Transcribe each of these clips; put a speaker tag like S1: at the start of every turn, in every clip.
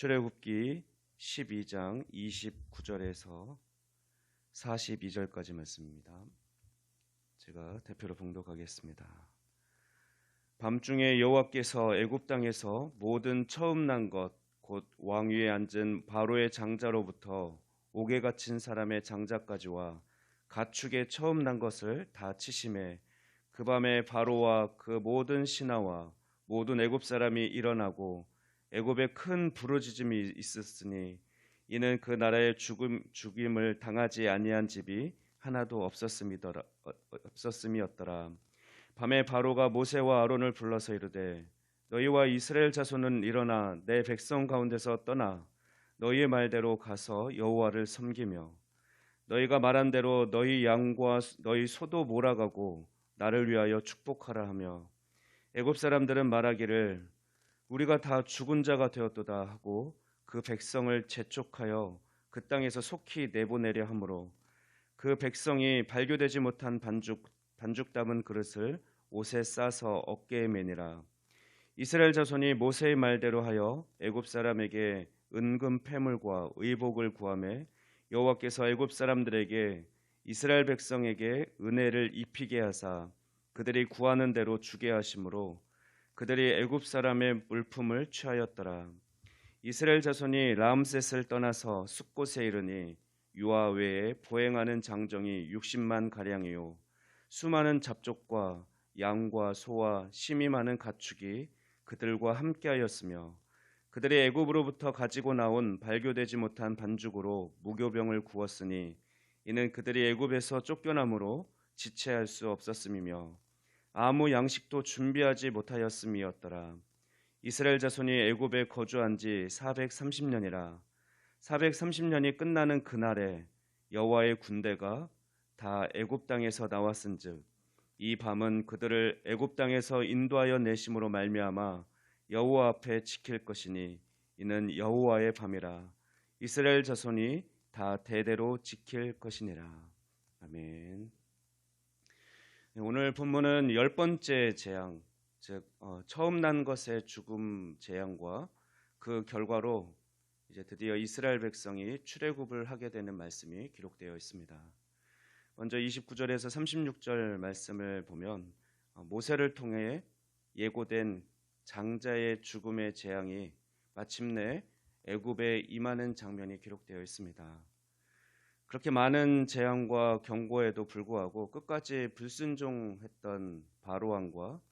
S1: 출애굽기 12장 29절에서 42절까지 말씀입니다. 제가 대표로 봉독하겠습니다. 밤중에 여호와께서 애굽 땅에서 모든 처음 난 것 곧 왕위에 앉은 바로의 장자로부터 옥에 갇힌 사람의 장자까지와 가축의 처음 난 것을 다 치심에 그 밤에 바로와 그 모든 신하와 모든 애굽 사람이 일어나고 애굽에 큰 부르짖음이 있었으니 이는 그 나라의 죽임을 당하지 아니한 집이 하나도 없었음이었더라. 밤에 바로가 모세와 아론을 불러서 이르되 너희와 이스라엘 자손은 일어나 내 백성 가운데서 떠나 너희의 말대로 가서 여호와를 섬기며 너희가 말한 대로 너희 양과 너희 소도 몰아가고 나를 위하여 축복하라 하며 애굽 사람들은 말하기를 우리가 다 죽은 자가 되었도다 하고 그 백성을 재촉하여 그 땅에서 속히 내보내려 하므로 그 백성이 발교되지 못한 반죽 담은 그릇을 옷에 싸서 어깨에 매니라. 이스라엘 자손이 모세의 말대로 하여 애굽 사람에게 은금 패물과 의복을 구하매 여호와께서 애굽 사람들에게 이스라엘 백성에게 은혜를 입히게 하사 그들이 구하는 대로 주게 하심으로 그들이 애굽 사람의 물품을 취하였더라. 이스라엘 자손이 람셋을 떠나서 숫곳에 이르니 유아 외에 보행하는 장정이 60만 가량이요 수많은 잡족과 양과 소와 심이 많은 가축이 그들과 함께하였으며 그들이 애굽으로부터 가지고 나온 발교되지 못한 반죽으로 무교병을 구웠으니 이는 그들이 애굽에서 쫓겨남으로 지체할 수 없었음이며 아무 양식도 준비하지 못하였음이었더라. 이스라엘 자손이 애굽에 거주한 지 430년이라 430년이 끝나는 그날에 여호와의 군대가 다 애굽 땅에서 나왔은즉 이 밤은 그들을 애굽 땅에서 인도하여 내심으로 말미암아 여호와 앞에 지킬 것이니 이는 여호와의 밤이라 이스라엘 자손이 다 대대로 지킬 것이니라. 아멘. 오늘 본문은 10번째 재앙, 즉 처음 난 것의 죽음 재앙과 그 결과로 이제 드디어 이스라엘 백성이 출애굽을 하게 되는 말씀이 기록되어 있습니다. 먼저 29절에서 36절 말씀을 보면 모세를 통해 예고된 장자의 죽음의 재앙이 마침내 애굽에 임하는 장면이 기록되어 있습니다. 그렇게 많은 재앙과 경고에도 불구하고 끝까지 불순종했던 바로 왕과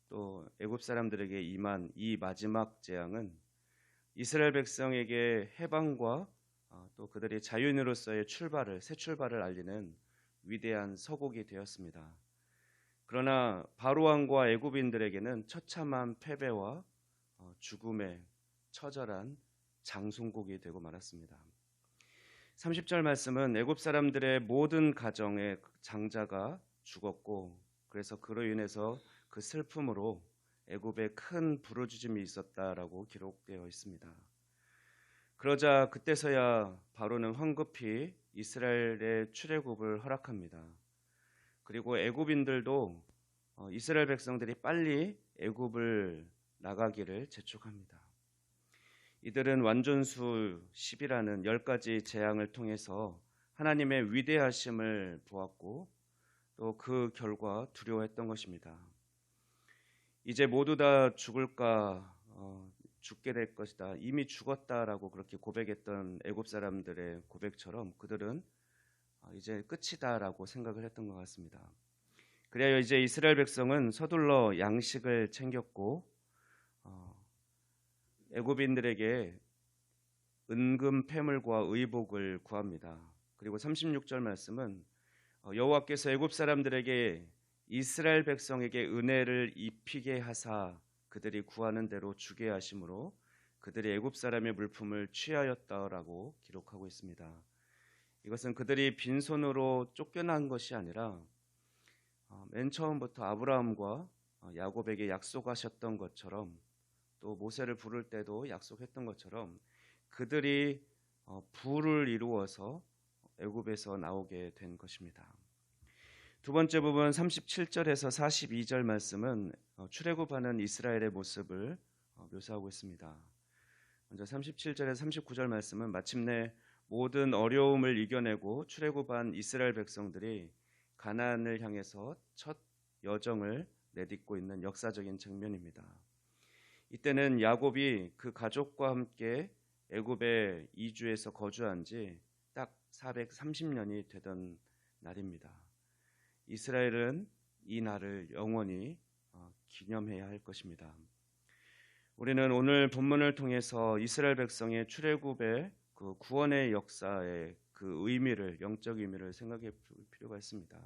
S1: 또 애굽 사람들에게 임한 이 마지막 재앙은 이스라엘 백성에게 해방과 또 그들이 자유인으로서의 새 출발을 알리는 위대한 서곡이 되었습니다. 그러나 바로 왕과 애굽인들에게는 처참한 패배와 죽음의 처절한 장송곡이 되고 말았습니다. 30절 말씀은 애굽 사람들의 모든 가정의 장자가 죽었고 그래서 그로 인해서 그 슬픔으로 애굽에 큰 부르짖음이 있었다라고 기록되어 있습니다. 그러자 그때서야 바로는 황급히 이스라엘의 출애굽을 허락합니다. 그리고 애굽인들도 이스라엘 백성들이 빨리 애굽을 나가기를 재촉합니다. 이들은 완전수 10이라는 10가지 재앙을 통해서 하나님의 위대하심을 보았고 또 그 결과 두려워했던 것입니다. 이제 모두 다 죽게 될 것이다. 이미 죽었다라고 그렇게 고백했던 애굽 사람들의 고백처럼 그들은 이제 끝이다라고 생각을 했던 것 같습니다. 그래야 이제 이스라엘 백성은 서둘러 양식을 챙겼고 애굽인들에게 은금 패물과 의복을 구합니다. 그리고 36절 말씀은 여호와께서 애굽 사람들에게 이스라엘 백성에게 은혜를 입히게 하사 그들이 구하는 대로 주게 하심으로 그들이 애굽 사람의 물품을 취하였다라고 기록하고 있습니다. 이것은 그들이 빈손으로 쫓겨난 것이 아니라 맨 처음부터 아브라함과 야곱에게 약속하셨던 것처럼 또 모세를 부를 때도 약속했던 것처럼 그들이 부를 이루어서 애굽에서 나오게 된 것입니다. 두 번째 부분 37절에서 42절 말씀은 출애굽하는 이스라엘의 모습을 묘사하고 있습니다. 먼저 37절에서 39절 말씀은 마침내 모든 어려움을 이겨내고 출애굽한 이스라엘 백성들이 가나안을 향해서 첫 여정을 내딛고 있는 역사적인 장면입니다. 이때는 야곱이 그 가족과 함께 애굽에 이주해서 거주한 지 딱 430년이 되던 날입니다. 이스라엘은 이 날을 영원히 기념해야 할 것입니다. 우리는 오늘 본문을 통해서 이스라엘 백성의 출애굽의 그 구원의 역사의 그 의미를, 영적 의미를 생각해 볼 필요가 있습니다.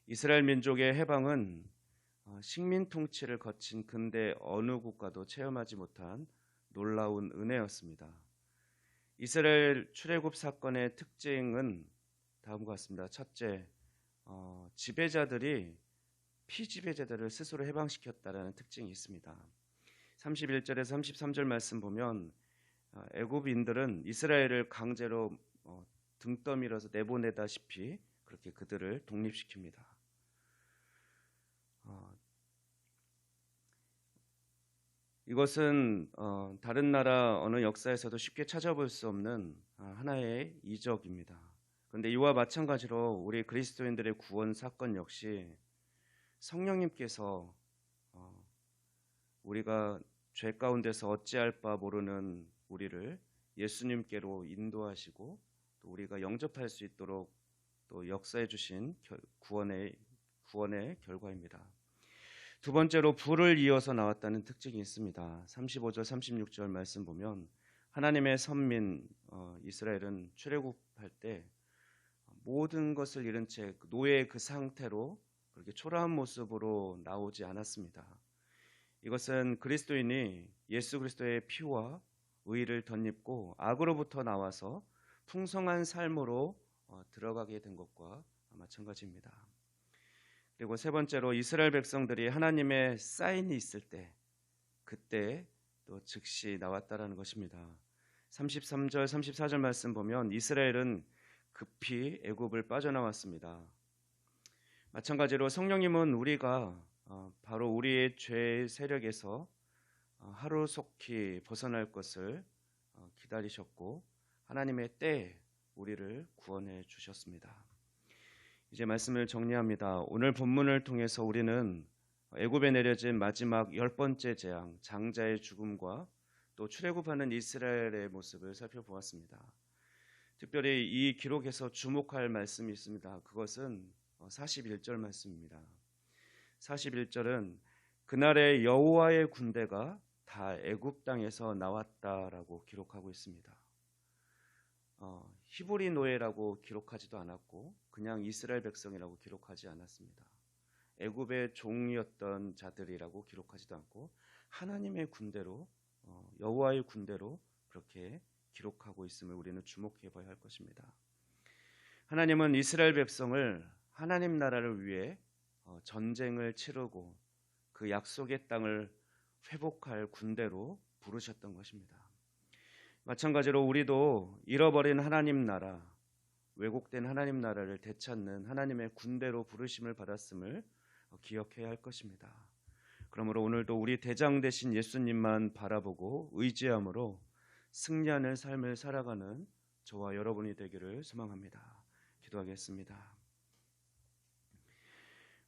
S1: 이스라엘 민족의 해방은 식민 통치를 거친 근대 어느 국가도 체험하지 못한 놀라운 은혜였습니다. 이스라엘 출애굽 사건의 특징은 다음과 같습니다. 첫째, 지배자들이 피지배자들을 스스로 해방시켰다라는 특징이 있습니다. 31절에서 33절 말씀 보면 애굽인들은 이스라엘을 강제로 등 떠밀어서 내보내다시피 그렇게 그들을 독립시킵니다. 이것은 다른 나라 어느 역사에서도 쉽게 찾아볼 수 없는 하나의 이적입니다. 그런데 이와 마찬가지로 우리 그리스도인들의 구원 사건 역시 성령님께서 우리가 죄 가운데서 어찌할 바 모르는 우리를 예수님께로 인도하시고 또 우리가 영접할 수 있도록 또 역사해 주신 구원의 결과입니다. 두 번째로 불을 이어서 나왔다는 특징이 있습니다. 35절 36절 말씀 보면 하나님의 선민 이스라엘은 출애굽할 때 모든 것을 잃은 채 노예의 그 상태로 그렇게 초라한 모습으로 나오지 않았습니다. 이것은 그리스도인이 예수 그리스도의 피와 의를 덧입고 악으로부터 나와서 풍성한 삶으로 들어가게 된 것과 마찬가지입니다. 그리고 세 번째로 이스라엘 백성들이 하나님의 사인이 있을 때 그때 또 즉시 나왔다라는 것입니다. 33절 34절 말씀 보면 이스라엘은 급히 애굽을 빠져나왔습니다. 마찬가지로 성령님은 우리가 바로 우리의 죄의 세력에서 하루속히 벗어날 것을 기다리셨고 하나님의 때에 우리를 구원해 주셨습니다. 이제 말씀을 정리합니다. 오늘 본문을 통해서 우리는 애굽에 내려진 마지막 10번째 재앙, 장자의 죽음과 또 출애굽하는 이스라엘의 모습을 살펴보았습니다. 특별히 이 기록에서 주목할 말씀이 있습니다. 그것은 41절 말씀입니다. 41절은 그날의 여호와의 군대가 다 애굽 땅에서 나왔다라고 기록하고 있습니다. 히브리 노예라고 기록하지도 않았고 그냥 이스라엘 백성이라고 기록하지 않았습니다. 애굽의 종이었던 자들이라고 기록하지도 않고 하나님의 군대로 여호와의 군대로 그렇게 기록하고 있음을 우리는 주목해 봐야 할 것입니다. 하나님은 이스라엘 백성을 하나님 나라를 위해 전쟁을 치르고 그 약속의 땅을 회복할 군대로 부르셨던 것입니다. 마찬가지로 우리도 잃어버린 하나님 나라, 왜곡된 하나님 나라를 되찾는 하나님의 군대로 부르심을 받았음을 기억해야 할 것입니다. 그러므로 오늘도 우리 대장 되신 예수님만 바라보고 의지함으로 승리하는 삶을 살아가는 저와 여러분이 되기를 소망합니다. 기도하겠습니다.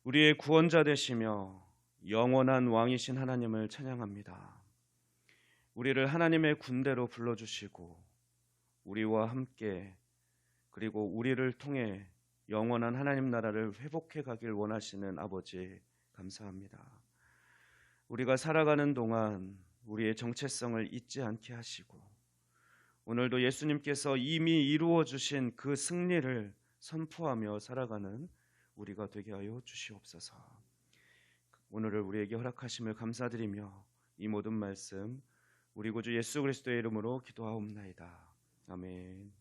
S1: 우리의 구원자 되시며 영원한 왕이신 하나님을 찬양합니다. 우리를 하나님의 군대로 불러주시고 우리와 함께 그리고 우리를 통해 영원한 하나님 나라를 회복해 가길 원하시는 아버지 감사합니다. 우리가 살아가는 동안 우리의 정체성을 잊지 않게 하시고 오늘도 예수님께서 이미 이루어 주신 그 승리를 선포하며 살아가는 우리가 되게 하여 주시옵소서. 오늘을 우리에게 허락하심을 감사드리며 이 모든 말씀 우리 구주 예수 그리스도의 이름으로 기도하옵나이다. 아멘.